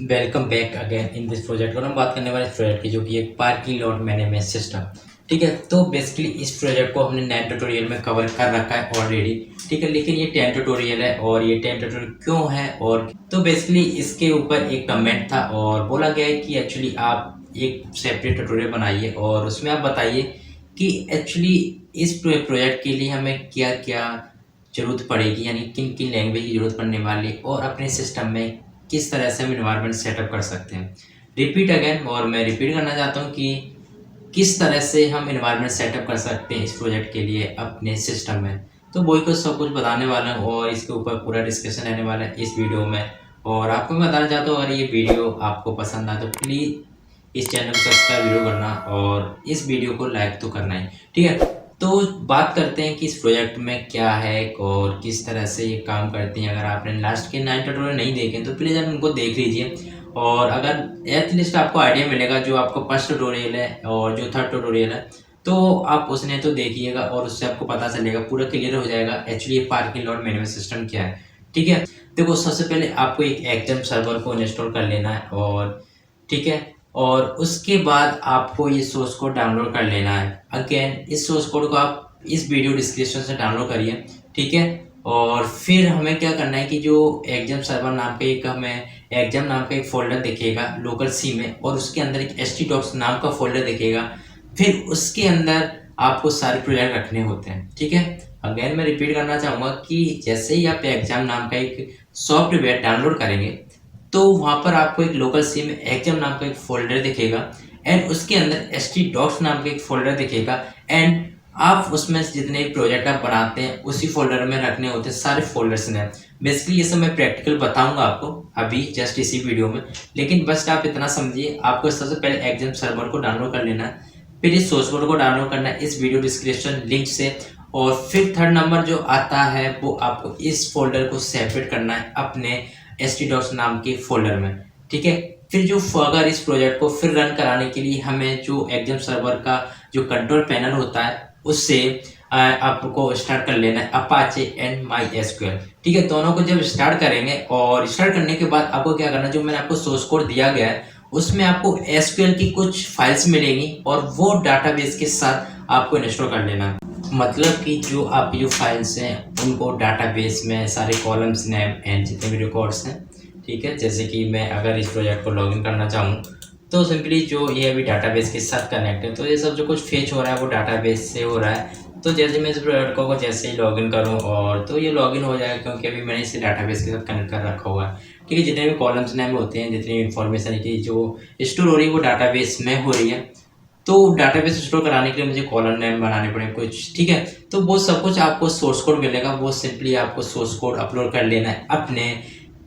Welcome back again in this project और हम बात करने वाले इस प्रोजेक्ट की जो कि एक पार्किंग लॉट मैनेजमेंट सिस्टम। ठीक है, तो बेसिकली इस प्रोजेक्ट को हमने 9 ट्यूटोरियल में कवर कर रखा है ऑलरेडी। ठीक है, लेकिन ये 10 ट्यूटोरियल है और ये 10 ट्यूटोरियल क्यों है और तो बेसिकली इसके ऊपर एक कमेंट था और बोला गया है कि एक्चुअली आप एक सेपरेट ट्यूटोरियल बनाइए और उसमें आप बताइए कि एक्चुअली इस प्रोजेक्ट के लिए हमें क्या क्या ज़रूरत पड़ेगी, यानी किन किन लैंग्वेज की ज़रूरत पड़ने वाली है और अपने सिस्टम में किस तरह से हम इन्वायरमेंट सेटअप कर सकते हैं। रिपीट अगेन, और मैं रिपीट करना चाहता हूँ कि किस तरह से हम इन्वायरमेंट सेटअप कर सकते हैं इस प्रोजेक्ट के लिए अपने सिस्टम में। तो वही कुछ सब कुछ बताने वाला हूँ और इसके ऊपर पूरा डिस्कशन रहने वाला है इस वीडियो में। और आपको मैं बताना चाहता हूँ, अगर ये वीडियो आपको पसंद आए तो प्लीज़ इस चैनल को सब्सक्राइब जरूर करना और इस वीडियो को लाइक तो करना ही। ठीक है, तो बात करते हैं कि इस प्रोजेक्ट में क्या है और किस तरह से ये काम करती हैं। अगर आपने लास्ट के 9 ट्यूटोरियल नहीं देखे तो प्लीज़ आप उनको देख लीजिए और अगर एटलीस्ट आपको आइडिया मिलेगा जो आपको फर्स्ट ट्यूटोरियल है और जो थर्ड ट्यूटोरियल है, तो आप उसने तो देखिएगा और उससे आपको पता चलेगा, पूरा क्लियर हो जाएगा एक्चुअली ये पार्किंग लॉट मैनेजमेंट सिस्टम क्या है। ठीक है, देखो सबसे पहले आपको एक एक्सएम सर्वर को इंस्टॉल कर लेना है और ठीक है, और उसके बाद आपको ये सोर्स कोड डाउनलोड कर लेना है। अगेन इस सोर्स कोड को आप इस वीडियो डिस्क्रिप्शन से डाउनलोड करिए। ठीक है, और फिर हमें क्या करना है कि जो एग्जाम सर्वर नाम का एक हमें एग्जाम नाम का एक फोल्डर दिखेगा लोकल सी में, और उसके अंदर एक htdocs नाम का फोल्डर दिखेगा। फिर उसके अंदर आपको सारे प्रोजेक्ट रखने होते हैं। ठीक है, अगेन मैं रिपीट करना चाहूँगा कि जैसे ही आप एग्जाम नाम का एक सॉफ्टवेयर डाउनलोड करेंगे तो वहाँ पर आपको एक लोकल सी में एग्जाम नाम का एक फोल्डर दिखेगा एंड उसके अंदर htdocs नाम का एक फोल्डर दिखेगा एंड आप उसमें से जितने प्रोजेक्ट आप बनाते हैं उसी फोल्डर में रखने होते हैं सारे फोल्डर्स में। बेसिकली ये सब मैं प्रैक्टिकल बताऊंगा आपको अभी जस्ट इसी वीडियो में, लेकिन बस आप इतना समझिए, आपको सबसे पहले एग्जाम सर्वर को डाउनलोड कर लेना है, फिर इस सोर्स कोड को डाउनलोड करना है इस वीडियो डिस्क्रिप्शन लिंक से, और फिर थर्ड नंबर जो आता है वो आपको इस फोल्डर को सेपरेट करना है अपने htdocs नाम के फोल्डर में। ठीक है, फिर जो अगर इस प्रोजेक्ट को फिर रन कराने के लिए हमें जो एग्जाम सर्वर का जो कंट्रोल पैनल होता है उससे आपको स्टार्ट कर लेना है अपाचे एंड MySQL। ठीक है, दोनों को जब स्टार्ट करेंगे और स्टार्ट करने के बाद आपको क्या करना है, जो मैंने आपको सोर्स कोड दिया गया है उसमें आपको SQL की कुछ फाइल्स मिलेंगी और वो डाटाबेस के साथ आपको इंस्टॉल कर लेना है। मतलब कि जो आप जो फाइल्स हैं उनको डाटाबेस में सारे कॉलम्स नेम एंड जितने भी रिकॉर्ड्स हैं। ठीक है, जैसे कि मैं अगर इस प्रोजेक्ट को लॉगिन करना चाहूँ तो सिंपली जो ये अभी डाटाबेस के साथ कनेक्ट है, तो ये सब जो कुछ फेच हो रहा है वो डाटाबेस से हो रहा है। तो जैसे मैं इस प्रोजेक्ट को जैसे ही लॉगिन करूँ और तो ये लॉगिन हो जाएगा क्योंकि अभी मैंने इसे डाटाबेस के साथ कनेक्ट कर रखा हुआ है। ठीक है, जितने भी कॉलम्स नेम होते हैं, जितनी इन्फॉर्मेशन की जो स्टोर हो रही है वो डाटाबेस में हो रही है, तो डाटाबेस स्टोर कराने के लिए मुझे कॉलम नेम बनाने पड़े कुछ। ठीक है, तो वो सब कुछ आपको सोर्स कोड मिलेगा, वो सिंपली आपको सोर्स कोड अपलोड कर लेना है अपने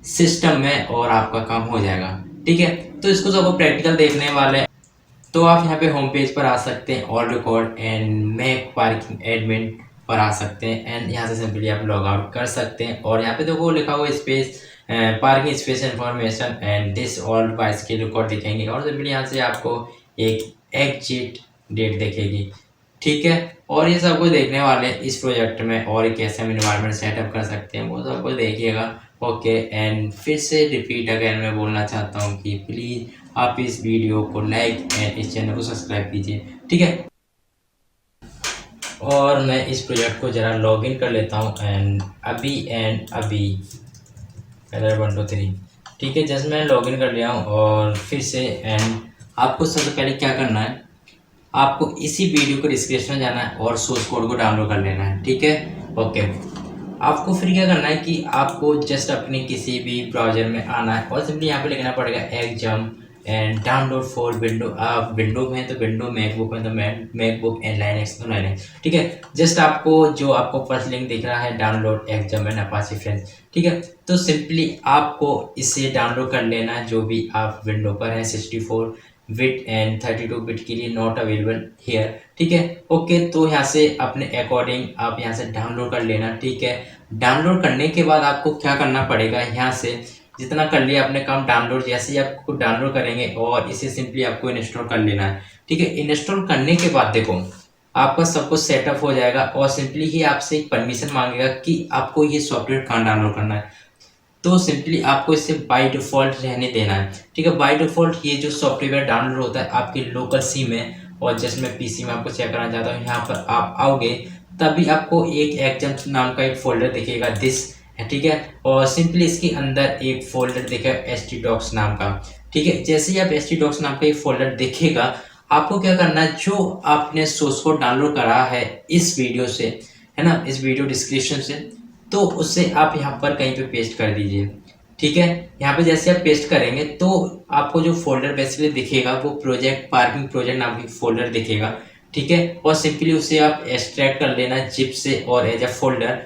सिस्टम में और आपका काम हो जाएगा। ठीक है, तो इसको सब प्रैक्टिकल देखने वाले हैं। तो आप यहाँ पे होम पेज पर आ सकते हैं, all record and make parking admin पर आ सकते हैं एंड यहाँ से सिंपली आप लॉग आउट कर सकते हैं। और यहाँ पे देखो लिखा हुआ space parking space information and this all device के रिकॉर्ड दिखेंगे और सिंपली यहाँ से आपको एक एग्जिट डेट दिखेगी। ठीक है, और ये सब कुछ देखने वाले हैं इस प्रोजेक्ट में और कैसे हम इन्वायरमेंट सेटअप कर सकते हैं वो सब कुछ देखिएगा। ओके, एंड फिर से रिपीट अगेन मैं बोलना चाहता हूँ कि प्लीज़ आप इस वीडियो को लाइक एंड इस चैनल को सब्सक्राइब कीजिए। ठीक है, और मैं इस प्रोजेक्ट को ज़रा लॉगिन कर लेता हूँ एंड अभी कलर 1 2 3। ठीक है, जस्ट मैं लॉगिन कर लिया हूँ और फिर से एंड आपको सबसे पहले क्या करना है, आपको इसी वीडियो को डिस्क्रिप्शन में जाना है और सोर्स कोड को डाउनलोड कर लेना है। ठीक है, ओके, आपको फिर क्या करना है कि आपको जस्ट अपने किसी भी ब्राउज़र में आना है और सिंपली यहाँ पे लिखना पड़ेगा exam and download for window. आप विंडो में तो विंडो, मैकबुक में तो मैकबुक एंड लाइनक्स तो लाइनक्स। ठीक है, जस्ट आपको जो आपको फर्स्ट लिंक दिख रहा है download exam and Apache friends. ठीक है, तो सिंपली आपको इसे डाउनलोड कर लेना है जो भी आप विंडो पर है 64 बिट एंड 32 बिट के लिए नॉट अवेलेबल हेयर। ठीक है, ओके, तो यहाँ से अपने अकॉर्डिंग आप यहाँ से डाउनलोड कर लेना। ठीक है, डाउनलोड करने के बाद आपको क्या करना पड़ेगा, यहाँ से जितना कर लिया आपने काम डाउनलोड, जैसे ही आपको डाउनलोड करेंगे और इसे सिंपली आपको इंस्टॉल कर लेना है। ठीक है, इंस्टॉल करने के बाद देखो आपका सब कुछ सेटअप हो जाएगा और सिंपली ही आपसे एक परमिशन मांगेगा कि आपको ये सॉफ्टवेयर कहाँ डाउनलोड करना है। तो सिंपली आपको इसे बाय डिफ़ॉल्ट रहने देना है, ठीक है। बाय डिफ़ॉल्ट ये जो सॉफ्टवेयर डाउनलोड होता है आपके लोकल सिम में, और जैसे मैं पीसी में आपको चेक कराना चाहता हूँ, यहाँ पर आप आओगे तभी आपको एक एग्जाम्स नाम का एक फ़ोल्डर दिखेगा, दिस है, ठीक है। और सिंपली इसके अंदर एक फ़ोल्डर दिखेगा htdocs नाम का, ठीक है। जैसे ही आप htdocs नाम का एक फ़ोल्डर दिखेगा, आपको क्या करना है, जो आपने सोर्स कोड डाउनलोड करा है इस वीडियो से, है ना, इस वीडियो डिस्क्रिप्शन से, तो उससे आप यहाँ पर कहीं पे पेस्ट कर दीजिए, ठीक है। यहाँ पे जैसे आप पेस्ट करेंगे तो आपको जो फोल्डर बेसिकली दिखेगा वो प्रोजेक्ट पार्किंग प्रोजेक्ट नाम की फोल्डर दिखेगा, ठीक है। और सिंपली उसे आप एक्सट्रैक्ट कर लेना जिप से और एज अ फोल्डर,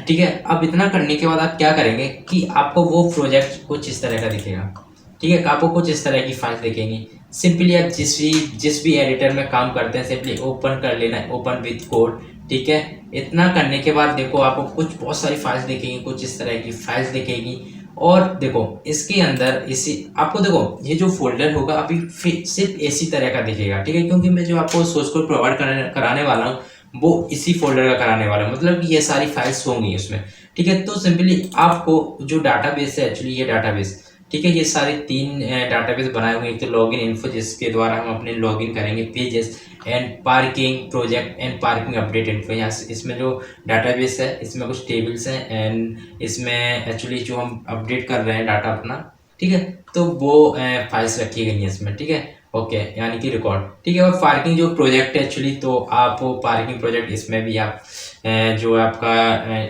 ठीक है। अब इतना करने के बाद आप क्या करेंगे कि आपको वो प्रोजेक्ट कुछ इस तरह का दिखेगा, ठीक है। आपको कुछ इस तरह की फाइल दिखेंगी। सिंपली आप जिस भी एडिटर में काम करते हैं सिंपली ओपन कर लेना है, ओपन विथ कोड, ठीक है। इतना करने के बाद देखो आपको कुछ बहुत सारी फाइल्स दिखेंगी, कुछ इस तरह की फाइल्स दिखेगी। और देखो इसके अंदर इसी आपको देखो ये जो फोल्डर होगा अभी सिर्फ इसी तरह का दिखेगा, ठीक है। क्योंकि मैं जो आपको सोर्स कोड प्रोवाइड कराने वाला हूँ वो इसी फोल्डर का कराने वाला हूँ, मतलब कि ये सारी फाइल्स होंगी उसमें, ठीक है। तो सिंपली आपको जो डाटाबेस है, एक्चुअली ये डाटाबेस, ठीक है, ये सारे 3 डाटाबेस बनाए हुए हैं। एक तो लॉगिन इन्फो जिसके द्वारा हम अपने लॉगिन करेंगे pages, and parking project and parking update info. यहाँ इसमें जो डाटाबेस है इसमें कुछ टेबल्स हैं, एंड इसमें एक्चुअली जो हम अपडेट कर रहे हैं डाटा अपना, ठीक है, तो वो फाइल्स रखी गई हैं इसमें, ठीक है। ओके, यानी कि रिकॉर्ड, ठीक है। और पार्किंग जो प्रोजेक्ट है एक्चुअली, तो आप पार्किंग प्रोजेक्ट इसमें भी आप जो आपका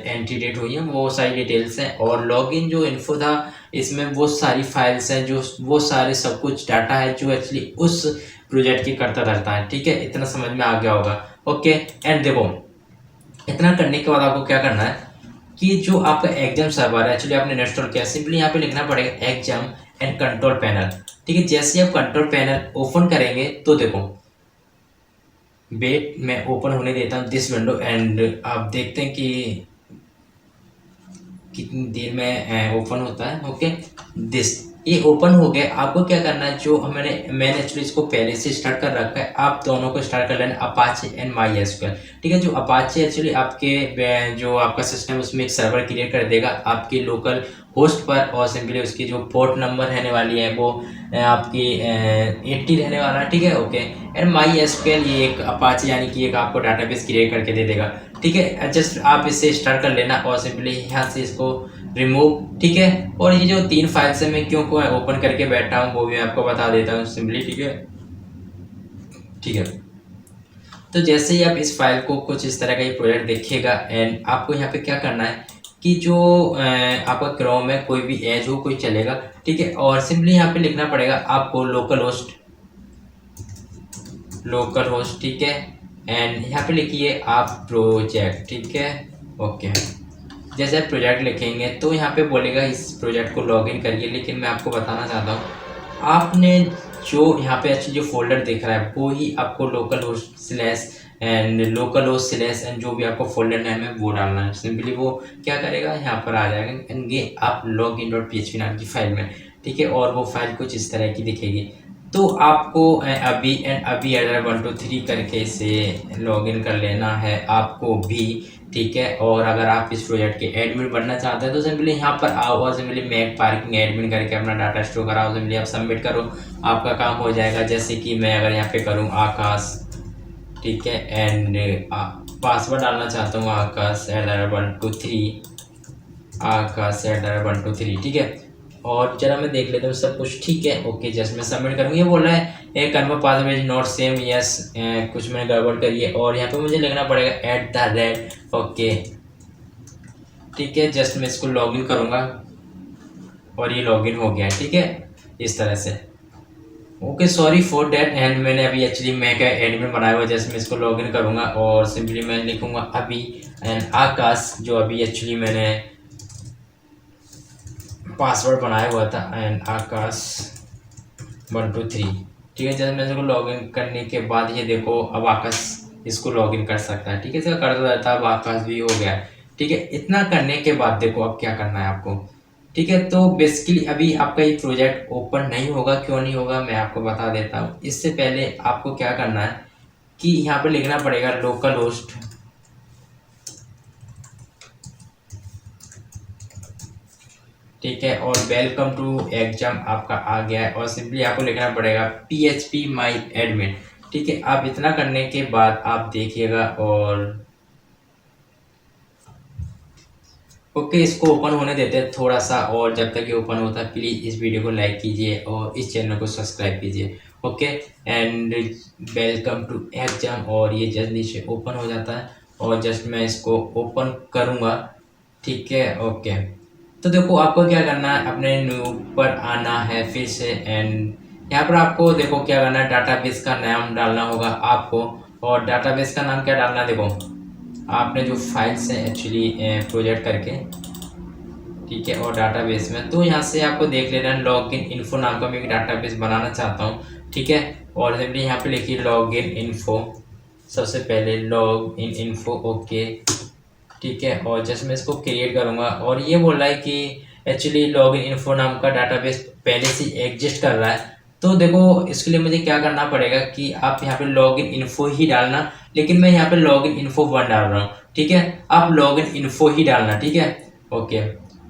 एंट्री डेट हुई है वो सारी डिटेल्स हैं। और लॉगिन जो इन्फो था इसमें वो सारी फाइल्स हैं, जो वो सारे सब कुछ डाटा है जो एक्चुअली उस प्रोजेक्ट की करता धरता है, ठीक है। इतना समझ में आ गया होगा। ओके, एंड देखो इतना करने के बाद आपको क्या करना है कि जो आपका एग्जाम सर्वर है एक्चुअली आपने इंस्टॉल किया, सिंपली यहाँ पे लिखना पड़ेगा एग्जाम एंड कंट्रोल पैनल, ठीक है। जैसे आप कंट्रोल पैनल ओपन करेंगे तो देखो, वेट मैं ओपन होने देता हूँ दिस विंडो, एंड आप देखते हैं कि कितनी देर में ओपन होता है। ओके, दिस ये ओपन हो गया। आपको क्या करना है, जो मैंने एक्चुअली इसको पहले से स्टार्ट कर रखा है, आप दोनों को स्टार्ट कर लेना, अपाचे एंड माई एसक्यूएल, ठीक है। जो अपाचे एक्चुअली आपके जो आपका सिस्टम उसमें एक सर्वर क्रिएट कर देगा आपके लोकल होस्ट पर, और सिंपली उसकी जो पोर्ट नंबर रहने वाली है वो आपकी 80 रहने वाला है, ठीक है। ओके, एंड माई एसक्यूएल ये एक अपाचे यानी कि एक आपको डाटाबेस क्रिएट करके दे देगा, ठीक है। जस्ट आप इससे स्टार्ट कर लेना और सिंपली यहाँ से इसको रिमूव, ठीक है। और ये जो 3 फाइल्स है मैं क्यों को ओपन करके बैठा हूँ वो भी मैं आपको बता देता हूँ सिंपली, ठीक है, ठीक है। तो जैसे ही आप इस फाइल को कुछ इस तरह का ये प्रोजेक्ट देखिएगा, एंड आपको यहाँ पे क्या करना है कि जो आपका क्रोम है कोई भी एज हो कोई चलेगा, ठीक है। और सिंपली यहाँ पे लिखना पड़ेगा आपको लोकल होस्ट, ठीक है। एंड यहाँ पे लिखिए आप प्रोजेक्ट, ठीक है। ओके, जैसे आप प्रोजेक्ट लिखेंगे तो यहाँ पे बोलेगा इस प्रोजेक्ट को लॉगिन करिए, लेकिन मैं आपको बताना चाहता हूँ आपने जो यहाँ पे एक्चुअली जो फोल्डर दिख रहा है वो ही आपको लोकल होस्ट स्लैश एंड जो भी आपको फोल्डर नेम है वो डालना है। सिंपली वो क्या करेगा, यहाँ पर आ जाएगा, एंड ये आप login.php नाम की फाइल में, ठीक है। और वो फाइल कुछ इस तरह की दिखेगी। तो आपको अभी 123 करके से लॉगिन कर लेना है आपको भी, ठीक है। और अगर आप इस प्रोजेक्ट के एडमिन बनना चाहते हैं तो सिंपली यहाँ पर आओ और सिंपली मेक पार्किंग एडमिन करके अपना डाटा स्टोर कराओ, सिंपली आप सबमिट करो, आपका काम हो जाएगा। जैसे कि मैं अगर यहाँ पे करूँ आकाश, ठीक है, एंड पासवर्ड डालना चाहता हूँ आकाश@123, ठीक है। और जरा मैं देख लेता हूँ सब कुछ ठीक है। ओके, जस्ट मैं सबमिट करूँगी, ये बोल रहा है एक confirm password not same, yes कुछ मैंने गड़बड़ करी है, और यहाँ पे मुझे लिखना पड़ेगा ओके, ठीक है। जस्ट मैं इसको लॉगिन करूँगा और ये लॉगिन हो गया, ठीक है, इस तरह से। Okay, sorry for that, and मैंने अभी एक्चुअली मैं क्या एडमिन बनाया हुआ है। जैसे मैं इसको लॉगिन करूँगा और सिंपली मैं लिखूँगा अभी एंड आकाश, जो अभी एक्चुअली मैंने पासवर्ड बनाया हुआ था, एंड आकाश 123, ठीक है। जैसे मैं इसको लॉगिन करने के बाद ये देखो अब आकाश इसको लॉगिन कर सकता है, ठीक है। इसका करता रहता अब आकाश भी हो गया, ठीक है। इतना करने के बाद देखो अब क्या करना है आपको, ठीक है। तो बेसिकली अभी आपका ये प्रोजेक्ट ओपन नहीं होगा, क्यों नहीं होगा मैं आपको बता देता हूँ। इससे पहले आपको क्या करना है कि यहाँ पे लिखना पड़ेगा लोकल होस्ट, ठीक है, और वेलकम टू एग्जाम आपका आ गया है और सिंपली आपको लिखना पड़ेगा PHP माई एडमिन। ठीक है, आप इतना करने के बाद आप देखिएगा और ओके, इसको ओपन होने देते हैं थोड़ा सा, और जब तक ये ओपन होता है प्लीज़ इस वीडियो को लाइक कीजिए और इस चैनल को सब्सक्राइब कीजिए। Okay and welcome to exam, और ये जल्दी से ओपन हो जाता है और जस्ट मैं इसको ओपन करूँगा। ठीक है, ओके, तो देखो आपको क्या करना है, अपने न्यू पर आना है फिर से एंड यहाँ पर आपको देखो क्या करना है, डाटाबेस का नाम डालना होगा आपको। और डाटाबेस का नाम क्या डालना है, देखो आपने जो फाइल्स हैं एक्चुअली प्रोजेक्ट करके, ठीक है, और डाटाबेस में तो यहाँ से आपको देख लेना है लॉगिन इन्फो नाम का मैं एक डाटाबेस बनाना चाहता हूँ। ठीक है, और सिंपली यहाँ पे लिखिए लॉगिन इन्फो, सबसे पहले लॉग इन इन्फो। ओके, ठीक है, और जस्ट मैं इसको क्रिएट करूँगा और ये बोल रहा है कि एक्चुअली लॉगिन इन्फो नाम का डाटाबेस पहले से एग्जिस्ट कर रहा है। तो देखो इसके लिए मुझे क्या करना पड़ेगा कि आप यहाँ पे लॉगिन इन्फो ही डालना, लेकिन मैं यहाँ पे लॉगिन इन्फो 1 डाल रहा हूँ। ठीक है, आप लॉगिन इन्फो ही डालना। ठीक है, ओके,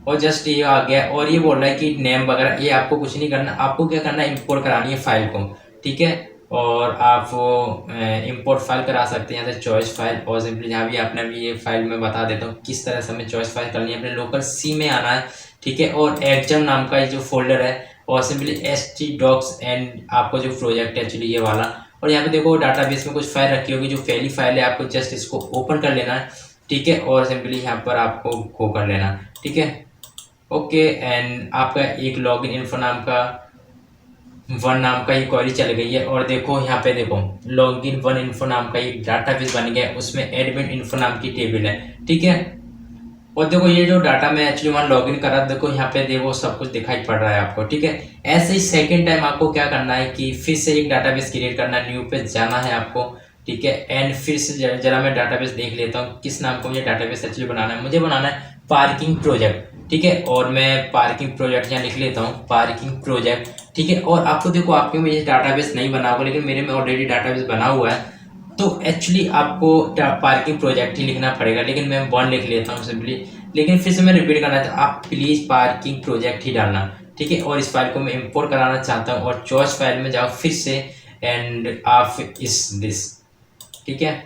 और जस्ट ये आ गया और ये बोल रहा है कि नेम वगैरह ये आपको कुछ नहीं करना, आपको क्या करना है इंपोर्ट करानी है फाइल को। ठीक है, और आप वो इंपोर्ट फाइल करा सकते हैं यहाँ से चॉइस फाइल, और सिंपली जहाँ भी आपने अभी ये फाइल मैं बता देता हूँ किस तरह से हमें चॉइस फाइल करनी है, अपने लोकल सी में आना है। ठीक है, और एग्जाम नाम का ये जो फोल्डर है और सिंपली htdocs एंड आपको जो प्रोजेक्ट है एक्चुअली ये वाला, और यहाँ पे देखो डाटाबेस में कुछ फाइल रखी होगी, जो पहली फाइल है आपको जस्ट इसको ओपन कर लेना है। ठीक है, और सिंपली यहाँ पर आपको गो कर लेना। ठीक है, ओके, एंड आपका एक लॉगिन इन्फो नाम का 1 नाम का ये क्वेरी चल गई है, और देखो यहाँ पे देखो लॉगिन 1 इन्फो नाम का एक डाटाबेस बन गया है, उसमें एडमिन इन्फो नाम की टेबल है। ठीक है, और देखो ये जो डाटा मैं एक्चुअली वहाँ लॉगिन करा, देखो यहाँ पे देखो सब कुछ दिखाई पड़ रहा है आपको। ठीक है, ऐसे ही सेकेंड टाइम आपको क्या करना है कि फिर से एक डाटाबेस क्रिएट करना है, न्यू पे जाना है आपको। ठीक है, एंड फिर से जरा मैं डाटाबेस देख लेता हूँ किस नाम को मुझे डाटाबेस एक्चुअली बनाना है, मुझे बनाना है पार्किंग प्रोजेक्ट। ठीक है, और मैं पार्किंग प्रोजेक्ट यहाँ लिख लेता हूँ पार्किंग प्रोजेक्ट। ठीक है, और आपको देखो आपके में ये डाटाबेस नहीं बना होगा, लेकिन मेरे में ऑलरेडी डाटाबेस बना हुआ है, तो एक्चुअली आपको पार्किंग प्रोजेक्ट ही लिखना पड़ेगा, लेकिन मैं 1 लिख लेता हूँ सिंपली। लेकिन फिर से मैं रिपीट करना था, आप प्लीज़ पार्किंग प्रोजेक्ट ही डालना। ठीक है, और इस फाइल को मैं इंपोर्ट कराना चाहता हूँ, और चॉइस फाइल में जाओ फिर से एंड आप इस दिस। ठीक है,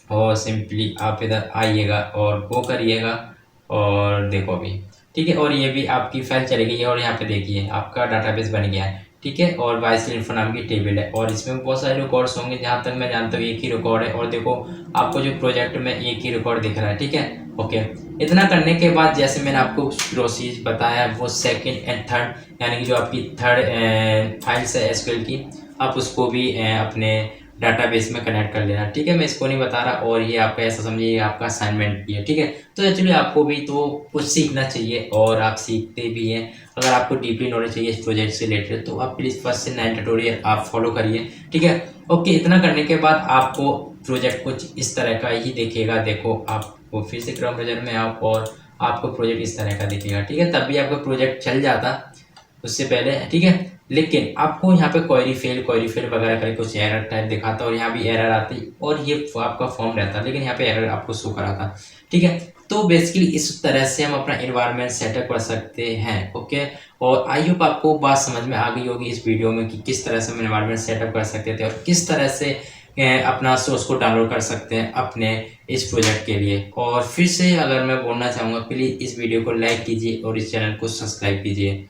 और सिंपली आप इधर आइएगा और गो करिएगा और देखो अभी। ठीक है, और ये भी आपकी फाइल चली गई है, और यहाँ पे देखिए आपका डाटाबेस बन गया है। ठीक है, और वाइस इन्फो नाम की टेबल है, और इसमें बहुत सारे रिकॉर्ड्स होंगे, जहाँ तक मैं जानता हूँ एक ही रिकॉर्ड है, और देखो आपको जो प्रोजेक्ट में एक ही रिकॉर्ड दिख रहा है। ठीक है, ओके, इतना करने के बाद जैसे मैंने आपको प्रोसीज बताया वो सेकंड एंड थर्ड, यानी कि जो आपकी थर्ड फाइल्स है एसक्यूएल की, आप उसको भी अपने डाटाबेस में कनेक्ट कर लेना। ठीक है, मैं इसको नहीं बता रहा, और ये आपका ऐसा समझिए आपका असाइनमेंट भी है। ठीक है, तो एक्चुअली आपको भी तो कुछ सीखना चाहिए और आप सीखते भी हैं। अगर आपको डीपली नॉलेज चाहिए इस प्रोजेक्ट से रिलेटेड तो आप प्लीज़ फर्स्ट से 9 ट्यूटोरियल आप फॉलो करिए। ठीक है, ओके, इतना करने के बाद आपको प्रोजेक्ट कुछ इस तरह का ही दिखेगा। देखो आपको फिर से क्रोम ब्राउज़र में आओ और आपको प्रोजेक्ट इस तरह का दिखेगा। ठीक है, तब भी आपका प्रोजेक्ट चल जाता उससे पहले। ठीक है, लेकिन आपको यहाँ पे क्वेरी फेल वगैरह करके कुछ एरर टाइप दिखाता, और यहाँ भी एरर आती, और ये आपका फॉर्म रहता, लेकिन यहाँ पे एरर आपको शो कराता। ठीक है, तो बेसिकली इस तरह से हम अपना एनवायरनमेंट सेटअप कर सकते हैं। ओके, और आई होप आपको बात समझ में आ गई होगी इस वीडियो में कि किस तरह से हम एनवायरनमेंट सेटअप कर सकते थे और किस तरह से अपना सोर्स को डाउनलोड कर सकते हैं अपने इस प्रोजेक्ट के लिए। और फिर से अगर मैं बोलना चाहूँगा प्लीज़ इस वीडियो को लाइक कीजिए और इस चैनल को सब्सक्राइब कीजिए।